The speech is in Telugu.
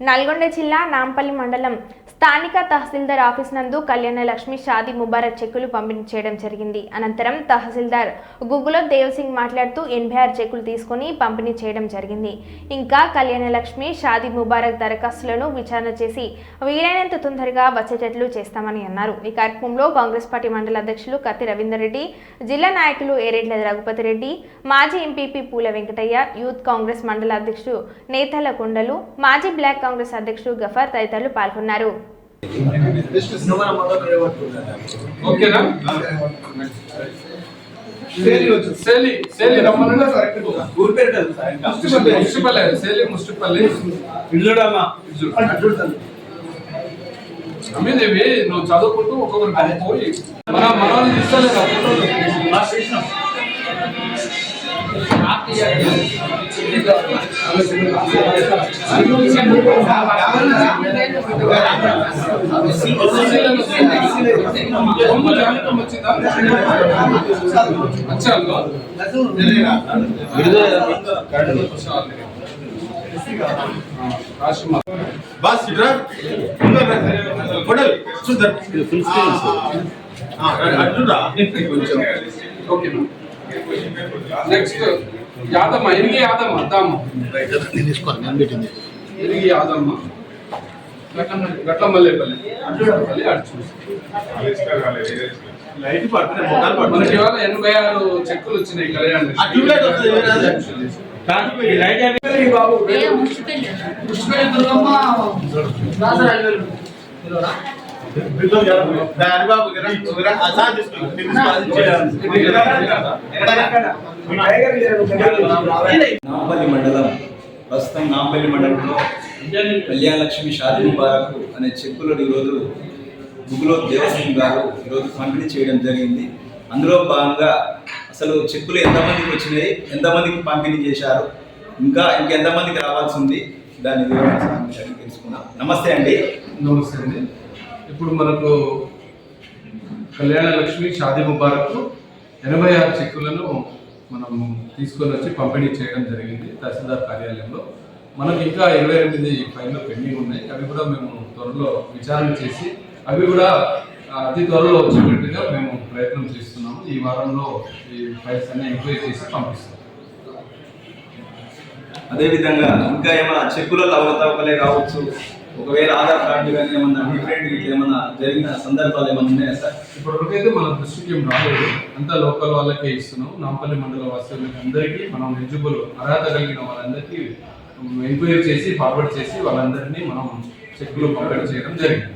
నల్గొండ జిల్లా నాంపల్లి మండలం స్థానిక తహసీల్దార్ ఆఫీస్ నందు కళ్యాణలక్ష్మి షాదీ ముబారక్ చెక్కులు పంపిణీ చేయడం జరిగింది. అనంతరం తహసీల్దార్ గుగ్గుల దేవసింగ్ మాట్లాడుతూ 86 చెక్కులు తీసుకుని పంపిణీ చేయడం జరిగింది. ఇంకా కళ్యాణలక్ష్మి షాదీ ముబారక్ దరఖాస్తులను విచారణ చేసి వీలైనంత తొందరగా వచ్చేటట్లు చేస్తామని అన్నారు. ఈ కార్యక్రమంలో కాంగ్రెస్ పార్టీ మండల అధ్యక్షులు కత్తి రవీందర్ రెడ్డి, జిల్లా నాయకులు ఏరెడ్ల రఘుపతి రెడ్డి, మాజీ ఎంపీపీ పూల వెంకటయ్య, యూత్ కాంగ్రెస్ మండల అధ్యక్షుడు నేతల కొండలు, మాజీ బ్లాక్ కాంగ్రెస్ అధ్యక్షుడు గఫర్ తదితరులు పాల్గొన్నారు. అమ్మేదేవి నువ్వు చదువుకుంటూ ఒక్కొక్కరు పోయి మన మనల్ని ఇస్తలేదు. నెక్స్ట్ యాదమ్మ ఇరిగి యాదమ్మ అద్దమ్మ ఇరిగి యాదమ్మ గట్లమల్లేపల్లి మనకి ఇవాళ 86 చెక్కులు వచ్చినాయి కళ్యాణ్. నాంపల్లి మండలం ప్రస్తుతం నాంపల్లి మండలంలో కళ్యాణలక్ష్మి షాదీ ముబారక్ అనే చెక్కులను ఈరోజు గుగ్గుల దేవసింగ్ గారు ఈరోజు పంపిణీ చేయడం జరిగింది. అందులో భాగంగా అసలు చెక్కులు ఎంతమందికి వచ్చినాయి, ఎంతమందికి పంపిణీ చేశారు, ఇంకెంతమందికి రావాల్సి ఉంది, దాని వివరణ తెలుసుకున్నాం. నమస్తే అండి. నమస్తే అండి. ఇప్పుడు మనకు కళ్యాణలక్ష్మి షాదీ ముబారక్ 86 చెక్కులను మనం తీసుకొని వచ్చి పంపిణీ చేయడం జరిగింది తహసీల్దార్ కార్యాలయంలో. మనకు ఇంకా 28 ఫైళ్ళు పెండింగ్ ఉన్నాయి. అవి కూడా మేము త్వరలో విచారణ చేసి అవి కూడా అతి త్వరలో వచ్చేటట్టుగా మేము ప్రయత్నం చేస్తున్నాము. ఈ వారంలో ఈ ఫైల్స్ అన్ని ఎంక్వైరీ చేసి పంపిస్తాం. అదేవిధంగా ఇంకా ఏమైనా చెక్కులలో అవకతవకలే కావచ్చు, ఒకవేళ ఆధార్ కార్డు కానీ ఏమన్నా డిఫరెంట్ ఏమన్నా జరిగిన సందర్భాలు ఏమన్నా ఉన్నాయా సార్? ఇప్పటివరకైతే మన దృష్టికి ఏం రాలేదు. అంతా లోకల్ వాళ్ళకే ఇస్తున్నాం. నాంపల్లి మండల వాసులకి అందరికీ మనం ఎలిజిబుల్ అర్హత కలిగిన వాళ్ళందరికీ ఎంక్వైరీ చేసి ఫార్వర్డ్ చేసి వాళ్ళందరినీ మనం చెక్కులు పంపిణీ చేయడం జరిగింది.